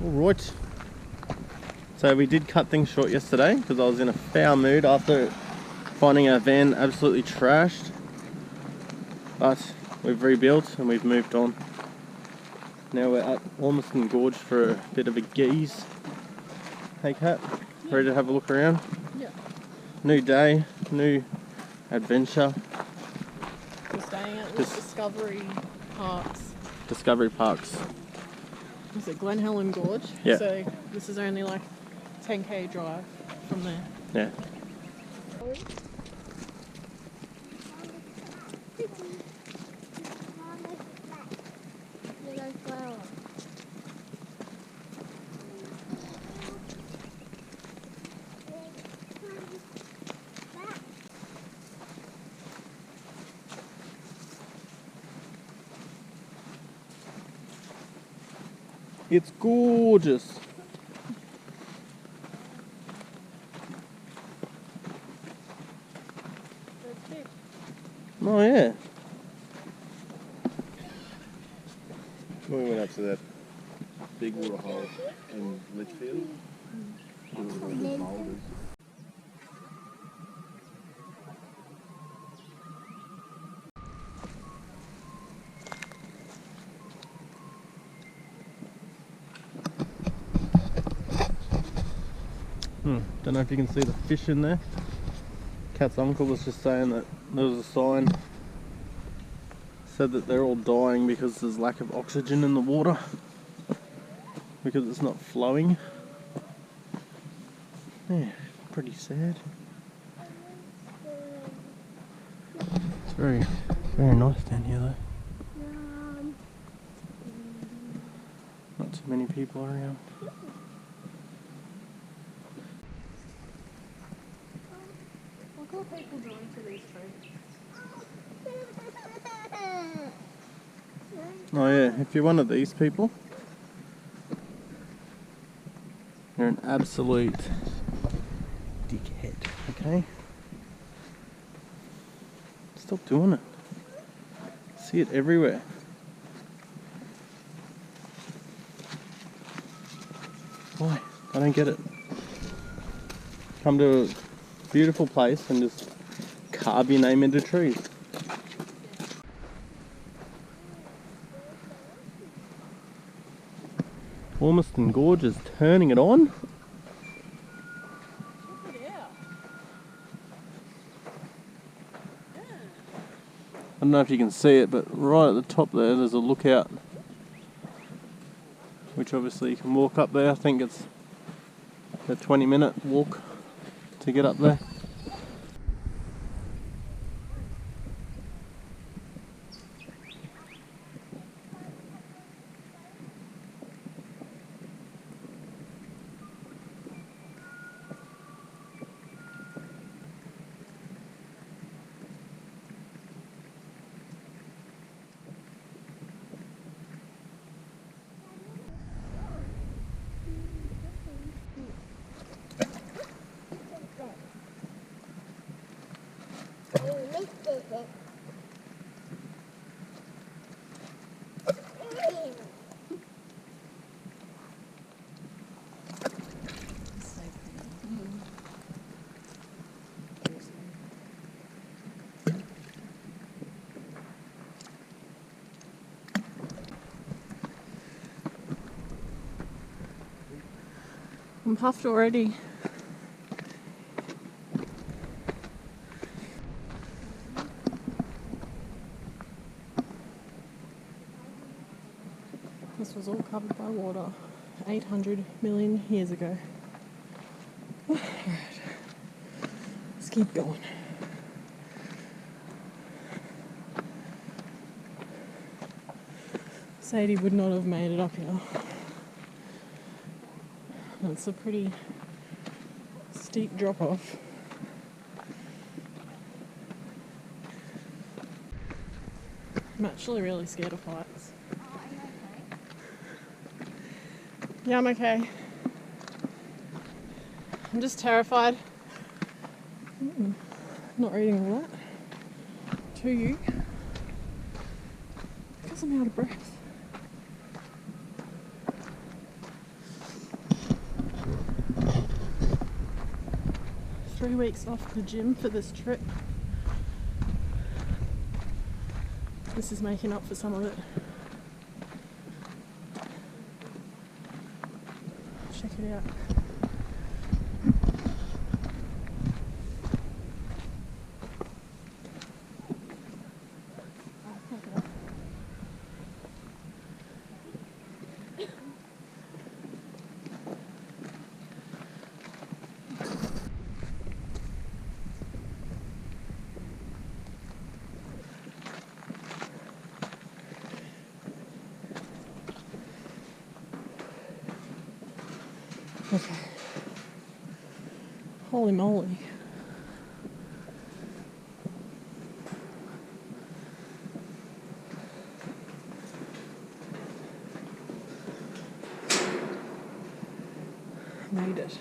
Alright. So we did cut things short yesterday because I was in a foul mood after finding our van absolutely trashed. But we've rebuilt and we've moved on. Now we're at Ormiston Gorge for a bit of a geeze. Hey Kat, ready to have a look around? Yeah. New day, new adventure. We're staying at Discovery Parks. Is it Glen Helen Gorge? Yeah. So this is only like 10k drive from there. Yeah. It's gorgeous. Oh yeah. When we went up to that big water hole in Litchfield, there was all the boulders. Don't know if you can see the fish in there. Kat's uncle was just saying that there was a sign said that they're all dying because there's lack of oxygen in the water because it's not flowing. Yeah, pretty sad. It's very nice down here though. Not too many people around. What are people doing to these trees? Oh yeah, if you're one of these people, you're an absolute dickhead, okay? Stop doing it. See it everywhere. Why? I don't get it. Come to a beautiful place and just carve your name into trees. Ormiston Gorge is turning it on. Check it out. I don't know if you can see it, but right at the top there's a lookout, which obviously you can walk up there. I think it's a 20-minute walk to get up there. I'm puffed already. This was all covered by water 800 million years ago. Alright, let's keep going. Sadie would not have made it up here. It's a pretty steep drop off. I'm actually really scared of heights. Yeah, I'm okay. I'm just terrified. Not reading all that. To you. Because I'm out of breath. 3 weeks off the gym for this trip. This is making up for some of it. Check it out. Okay. Holy moly. Made it.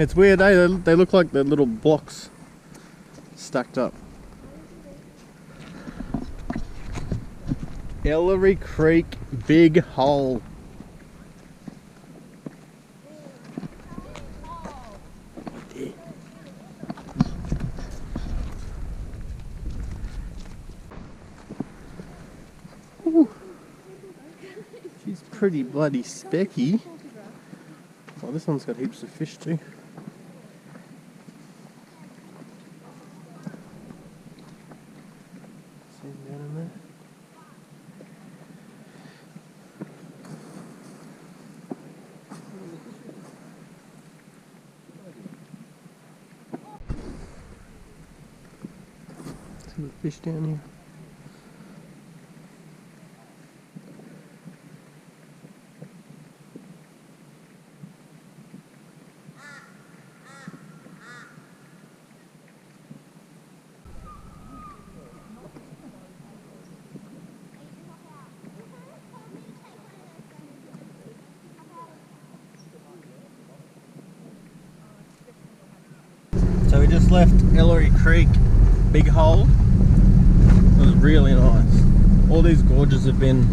It's weird, eh? They look like they're little blocks stacked up. Ellery Creek Big Hole. Ooh. She's pretty bloody specky. Oh, this one's got heaps of fish too. See them down in there? See the fish down here? So we just left Ellery Creek Big Hole. It was really nice. All these gorges have been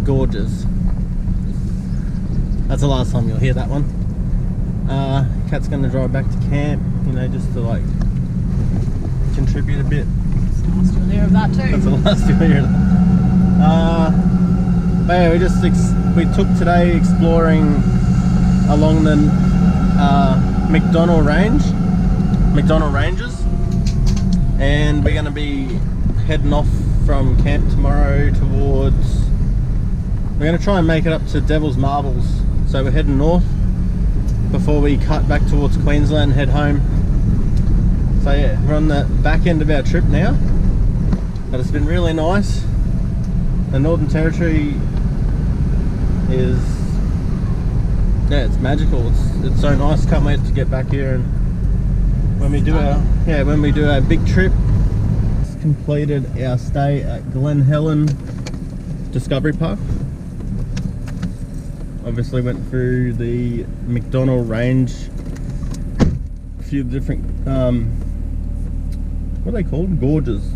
gorges. That's the last time you'll hear that one. Kat's going to drive back to camp, you know, just to like contribute a bit. That's the last you'll hear of that too. That's the last you'll hear of that. But yeah, we took today exploring along the Macdonnell Ranges, and we're going to be heading off from camp tomorrow towards, we're going to try and make it up to Devil's Marbles. So we're heading north before we cut back towards Queensland and head home. So yeah, we're on the back end of our trip now, but it's been really nice. The Northern Territory is, yeah, it's magical. It's so nice. Can't wait to get back here, and when we do our big trip. Just completed our stay at Glen Helen Discovery Park. Obviously went through the Macdonnell Range, a few different what are they called? Gorges.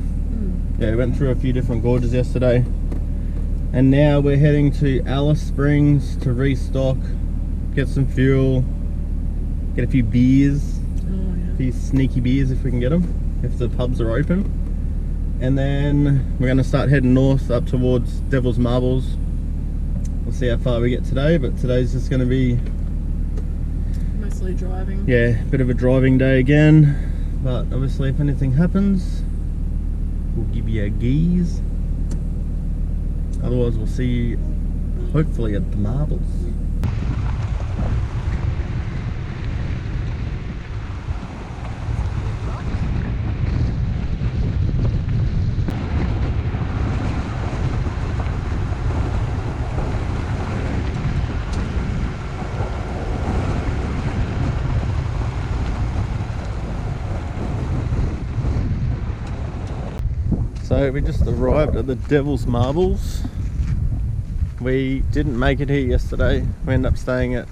Yeah, we went through a few different gorges yesterday, and now we're heading to Alice Springs to restock, get some fuel, get a few beers, a few sneaky beers if we can get them, if the pubs are open, and then we're going to start heading north up towards Devil's Marbles. We'll see how far we get today, but today's just going to be mostly driving. Yeah, a bit of a driving day again, but obviously if anything happens, we'll give you a geese. Otherwise we'll see you hopefully at the marbles. So we just arrived at the Devil's Marbles. We didn't make it here yesterday. We ended up staying at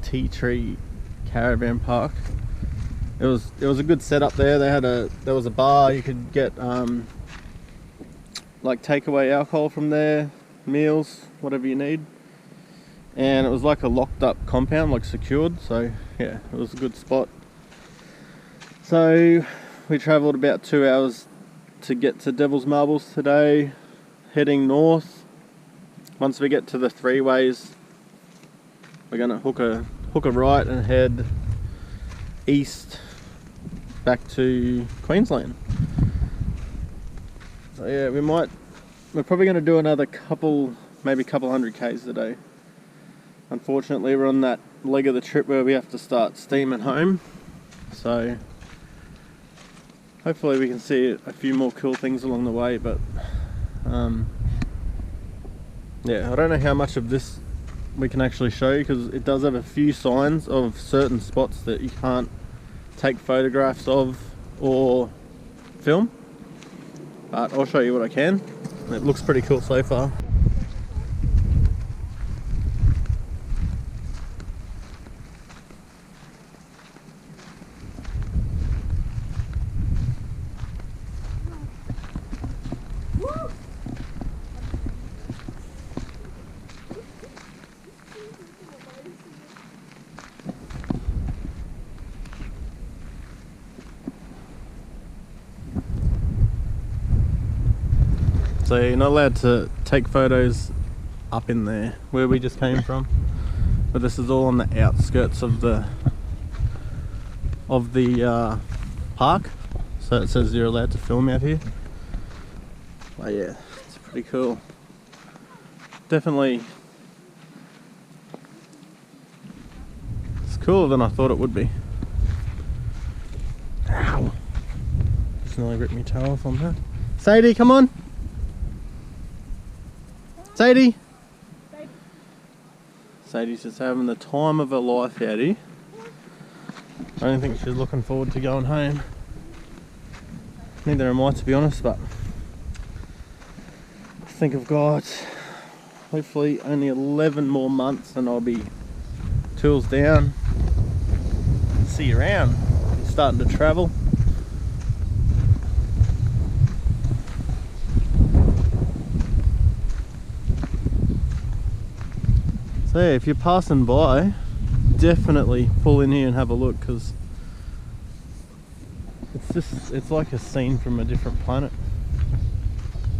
Tea Tree Caravan Park. It was a good setup there. There was a bar. You could get like takeaway alcohol from there, meals, whatever you need. And it was like a locked up compound, like secured. So yeah, it was a good spot. So we travelled about 2 hours to get to Devil's Marbles today, heading north. Once we get to the three ways, we're gonna hook a right and head east back to Queensland. So yeah, we're probably gonna do another maybe couple hundred k's today. Unfortunately, we're on that leg of the trip where we have to start steaming home. So hopefully we can see a few more cool things along the way, but yeah, I don't know how much of this we can actually show you, because it does have a few signs of certain spots that you can't take photographs of or film, but I'll show you what I can. It looks pretty cool so far. So you're not allowed to take photos up in there where we just came from, but this is all on the outskirts of the park, so it says you're allowed to film out here. But yeah, it's pretty cool. Definitely, it's cooler than I thought it would be. Ow! Just nearly ripped my toe off on that. Sadie, come on! Sadie! Sadie's just having the time of her life out here. I don't think she's looking forward to going home. Neither am I, to be honest, but I think I've got hopefully only 11 more months and I'll be tools down. See you around. Starting to travel. So yeah, if you're passing by, definitely pull in here and have a look, because it's like a scene from a different planet.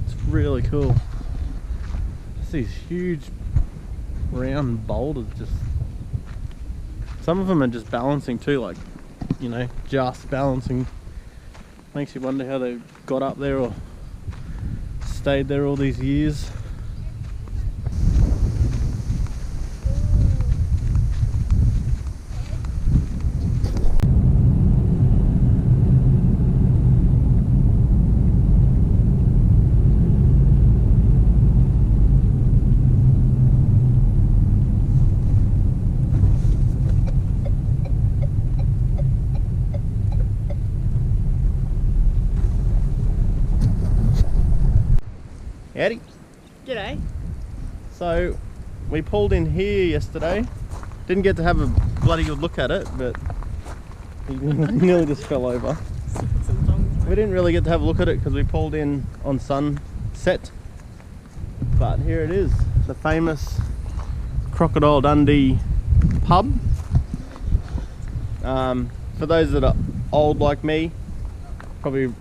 It's really cool. It's these huge round boulders, some of them are just balancing too, like, you know, just balancing. Makes you wonder how they got up there or stayed there all these years. Howdy. G'day. So we pulled in here yesterday. Didn't get to have a bloody good look at it, but he nearly just fell over. We didn't really get to have a look at it because we pulled in on sunset. But here it is, the famous Crocodile Dundee pub. For those that are old like me, probably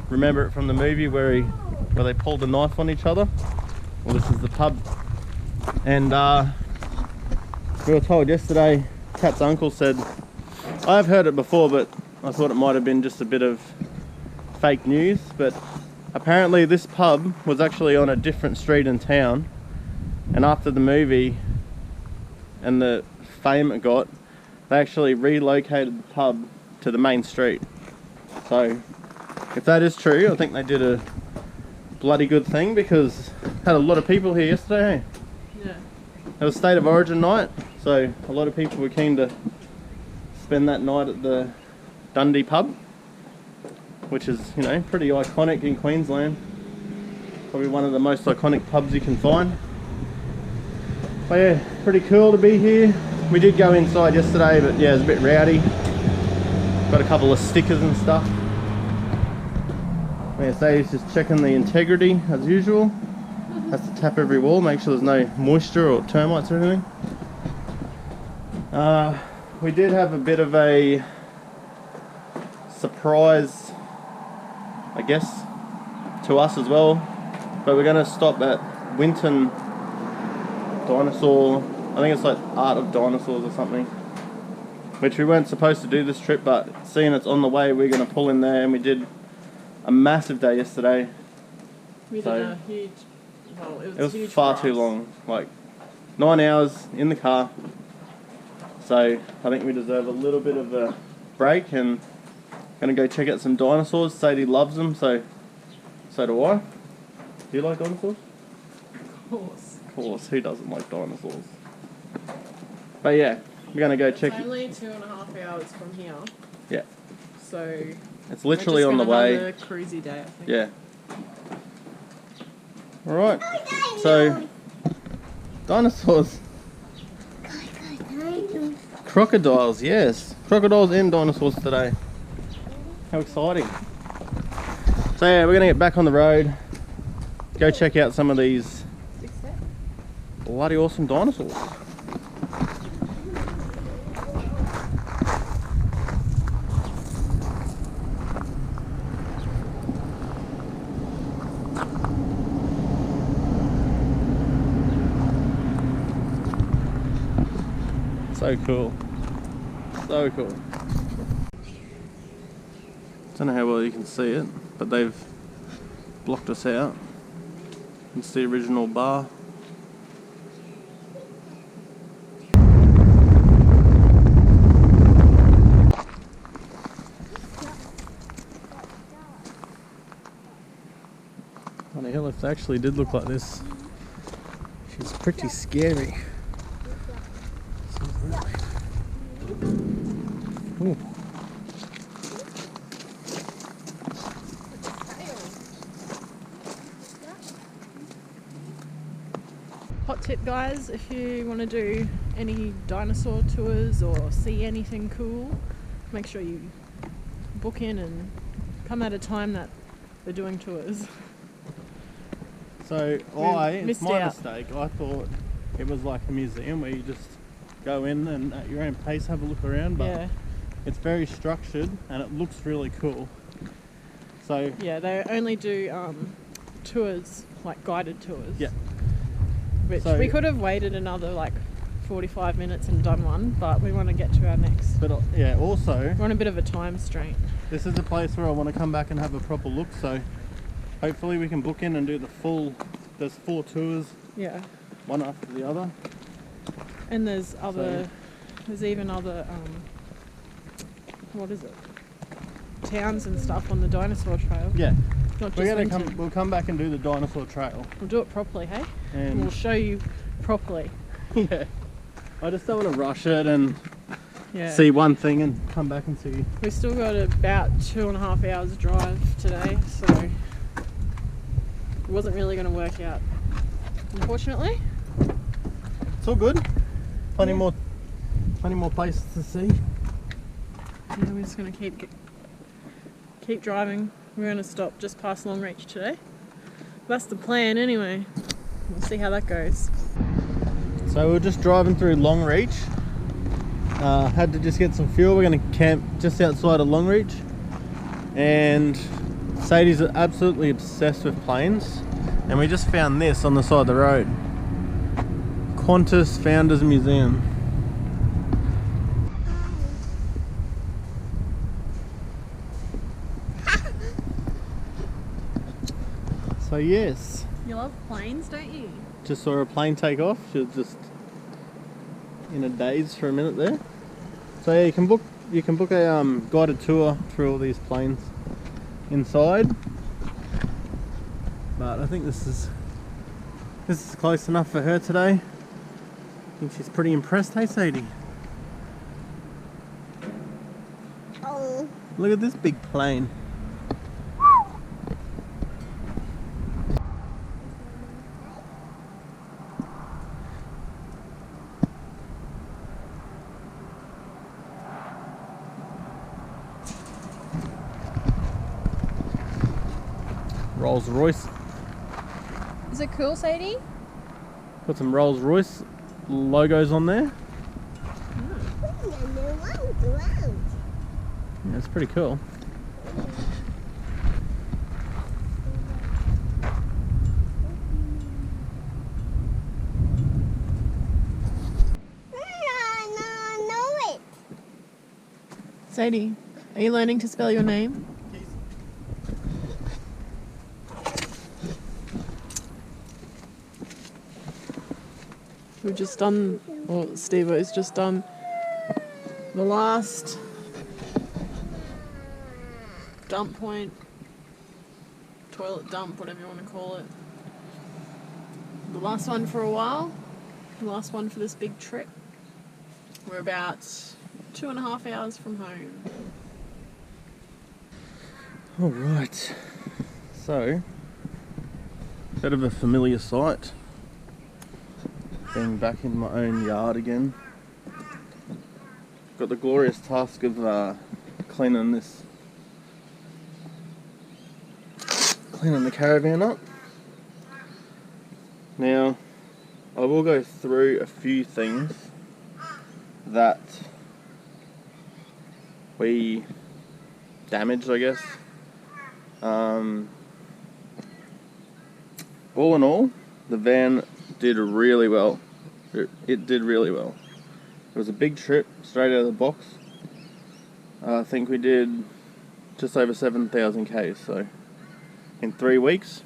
remember it from the movie where they pulled a knife on each other. Well, this is the pub. And we were told yesterday, Kat's uncle said, I've heard it before, but I thought it might have been just a bit of fake news, but apparently this pub was actually on a different street in town, and after the movie and the fame it got, they actually relocated the pub to the main street. So if that is true, I think they did a bloody good thing, because had a lot of people here yesterday, hey? Yeah. It was State of Origin night, so a lot of people were keen to spend that night at the Dundee pub, which is, you know, pretty iconic in Queensland. Probably one of the most iconic pubs you can find. But yeah, pretty cool to be here. We did go inside yesterday, but yeah, it was a bit rowdy. Got a couple of stickers and stuff. Yeah, Sadie's just checking the integrity as usual. Has to tap every wall, make sure there's no moisture or termites or anything. We did have a bit of a surprise, I guess, to us as well. But we're going to stop at Winton Dinosaur, I think it's like Art of Dinosaurs or something, which we weren't supposed to do this trip, but seeing it's on the way, we're going to pull in there. And we did a massive day yesterday. We did a huge, well, it was huge far for too us. long, like 9 hours in the car. So I think we deserve a little bit of a break, and gonna go check out some dinosaurs. Sadie loves them, so do I. Do you like dinosaurs? Of course. Of course, who doesn't like dinosaurs? But yeah, we're gonna go check It's only 2.5 hours from here. Yeah. So It's literally on the way. Have a cruisy day, I think. Yeah. Alright. So dinosaurs. Crocodiles, yes. Crocodiles and dinosaurs today. How exciting. So yeah, we're gonna get back on the road. Go check out some of these bloody awesome dinosaurs. So cool. So cool. Don't know how well you can see it, but they've blocked us out. It's the original bar. On the hill, if they actually did look like this, she's pretty scary. Ooh. Hot tip, guys, if you want to do any dinosaur tours or see anything cool, make sure you book in and come at a time that they're doing tours. So it's my out. mistake, I thought it was like a museum where you just go in and at your own pace have a look around, but Yeah. it's very structured and it looks really cool. So Yeah, they only do tours, like guided tours. yeah, Which So- we could have waited another like 45 minutes and done one, but we want to get to our next. but yeah, also We're on a bit of a time strain. this is a place where I want to come back and have a proper look, so hopefully we can book in and do the full, there's 4 tours, Yeah. one after the other. And there's even other, what is it? Towns and stuff on the dinosaur trail. Yeah, Not we're just gonna Winton. we'll come back and do the dinosaur trail. We'll do it properly, hey? And And we'll show you properly. yeah, I just don't want to rush it and Yeah. see one thing and come back and see. We've still got about 2.5 hours drive today, so it wasn't really going to work out, unfortunately. It's all good. Plenty more places to see. Yeah, we're just going to keep driving. We're going to stop just past Longreach today. That's the plan anyway. We'll see how that goes. So we're just driving through Longreach. Had to just get some fuel. We're going to camp just outside of Longreach. And Sadie's absolutely obsessed with planes. And we just found this on the side of the road. Qantas Founders Museum. So yes, You love planes, don't you? just saw a plane take off. She was just in a daze for a minute there. So yeah, you can book a guided tour through all these planes inside. But I think this is close enough for her today. I think she's pretty impressed, hey Sadie? Oh. Look at this big plane. Rolls Royce. Is it cool, Sadie? Got some Rolls Royce logos on there. Yeah, it's pretty cool. Sadie, are you learning to spell your name? We've just done, or Steve-O's just done the last dump point, toilet dump, whatever you want to call it. The last one for a while, the last one for this big trip. We're about 2.5 hours from home. Alright, so, bit of a familiar sight. Being back in my own yard again. Got the glorious task of cleaning the caravan up. Now, I will go through a few things that we damaged, I guess. All in all, the van did really well. It did really well. It was a big trip straight out of the box. I think we did just over 7,000 k's, so in 3 weeks.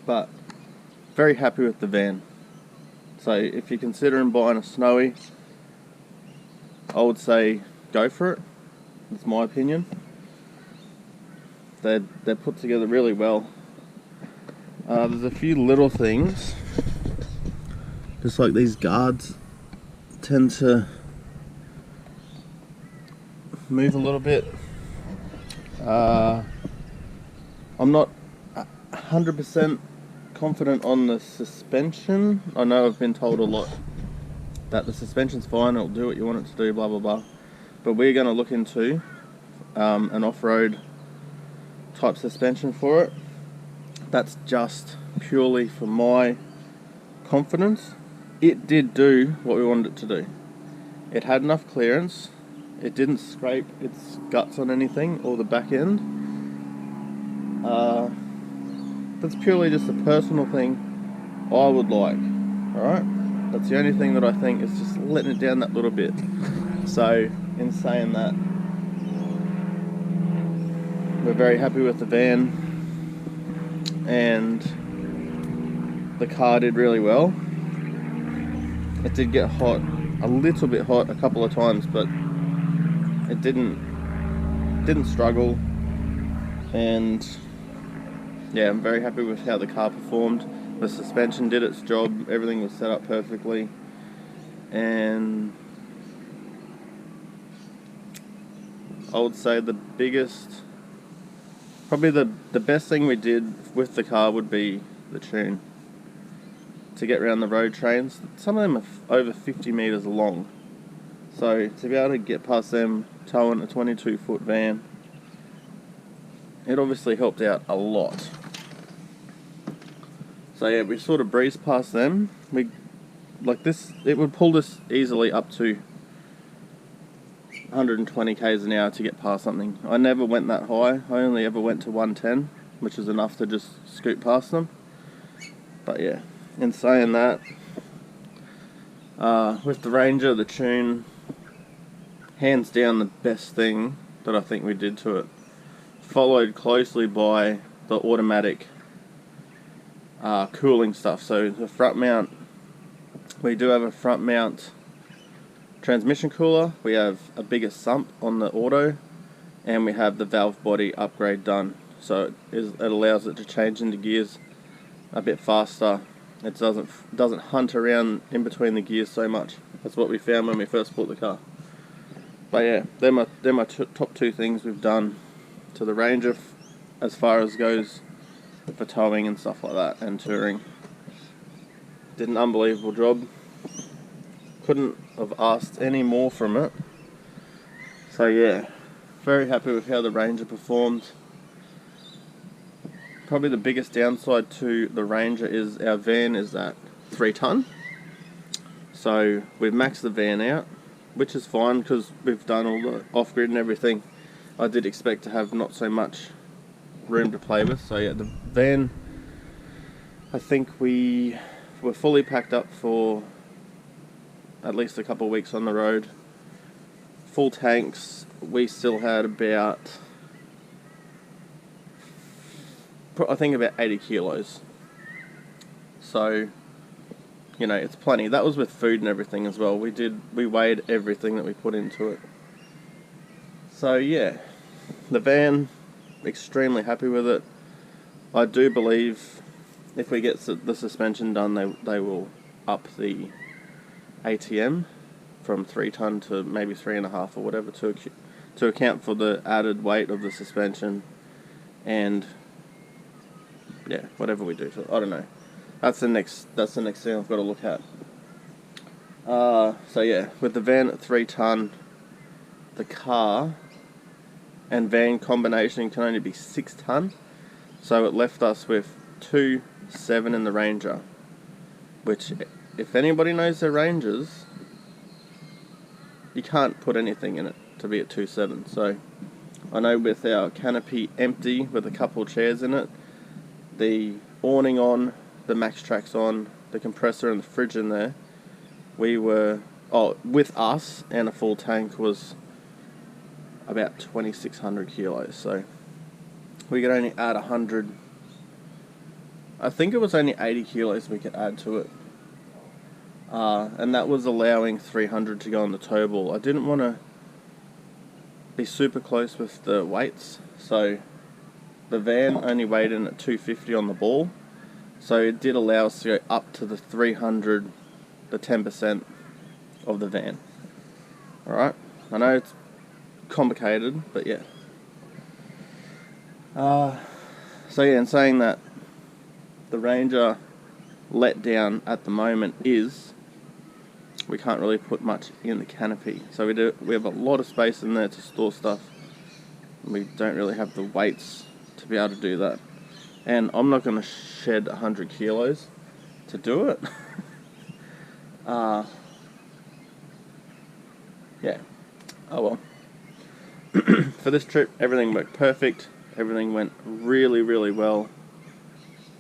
But very happy with the van. So if you're considering buying a Snowy, I would say go for it. That's my opinion. They're put together really well. There's a few little things, just like these guards tend to move a little bit. I'm not 100% confident on the suspension. I know I've been told a lot that the suspension's fine, it'll do what you want it to do, blah blah blah. But we're going to look into an off-road type suspension for it. That's just purely for my confidence. It did do what we wanted it to do. It had enough clearance. It didn't scrape its guts on anything or the back end. That's purely just a personal thing I would like. Alright? That's the only thing that I think is just letting it down that little bit. So, in saying that, we're very happy with the van. And the car did really well. It did get hot, a little bit hot a couple of times, but it didn't struggle. And yeah, I'm very happy with how the car performed. The suspension did its job, everything was set up perfectly. And I would say the biggest, probably the best thing we did with the car would be the tune. To get around the road trains, some of them are over 50 metres long. So to be able to get past them towing a 22-foot van, it obviously helped out a lot. So yeah, we sort of breezed past them. We like this, it would pull this easily up to 120 k's an hour to get past something. I never went that high. I only ever went to 110, which is enough to just scoot past them. But yeah, in saying that, with the Ranger, the tune, hands down the best thing that I think we did to it. Followed closely by the automatic cooling stuff. So the front mount, we do have a front mount transmission cooler, we have a bigger sump on the auto, and we have the valve body upgrade done. So it allows it to change into gears a bit faster. It doesn't hunt around in between the gears so much. That's what we found when we first bought the car. But yeah, they're my top two things we've done to the Ranger as far as goes for towing and stuff like that, and touring. Did an unbelievable job. Couldn't have asked any more from it. So yeah, very happy with how the Ranger performed. Probably the biggest downside to the Ranger is our van is that 3 ton. So we've maxed the van out, which is fine because we've done all the off-grid and everything. I did expect to have not so much room to play with. So yeah, the van, I think we were fully packed up for at least a couple of weeks on the road. Full tanks, we still had about, I think about 80 kilos. So, you know, it's plenty. That was with food and everything as well. We weighed everything that we put into it. So yeah, the van, extremely happy with it. I do believe if we get the suspension done, they will up the ATM from 3 ton to maybe 3.5 or whatever to account for the added weight of the suspension, and yeah, whatever we do to it, I don't know. That's the next thing I've got to look at. So yeah, with the van at 3 ton, the car and van combination can only be 6 ton, so it left us with 2.7 in the Ranger, which, if anybody knows their Rangers, you can't put anything in it to be at 2.7. So I know with our canopy empty with a couple of chairs in it, the awning on, the Max Tracks on, the compressor and the fridge in there, we were, with us and a full tank, was about 2,600 kilos. So we could only add 100, I think it was only 80 kilos we could add to it. And that was allowing 300 to go on the tow ball. I didn't want to be super close with the weights, so the van only weighed in at 250 on the ball, so it did allow us to go up to the 300, the 10% of the van. Alright, I know it's complicated, but yeah. So yeah, in saying that, the Ranger letdown at the moment is we can't really put much in the canopy. So we have a lot of space in there to store stuff. We don't really have the weights to be able to do that. And I'm not going to shed 100 kilos to do it. Yeah. Oh well. For this trip, everything worked perfect. Everything went really, really well.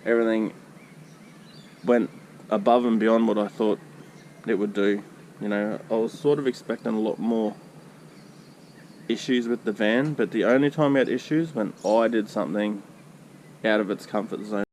Everything went above and beyond what I thought it would do. You know, I was sort of expecting a lot more issues with the van, but the only time we had issues when I did something out of its comfort zone.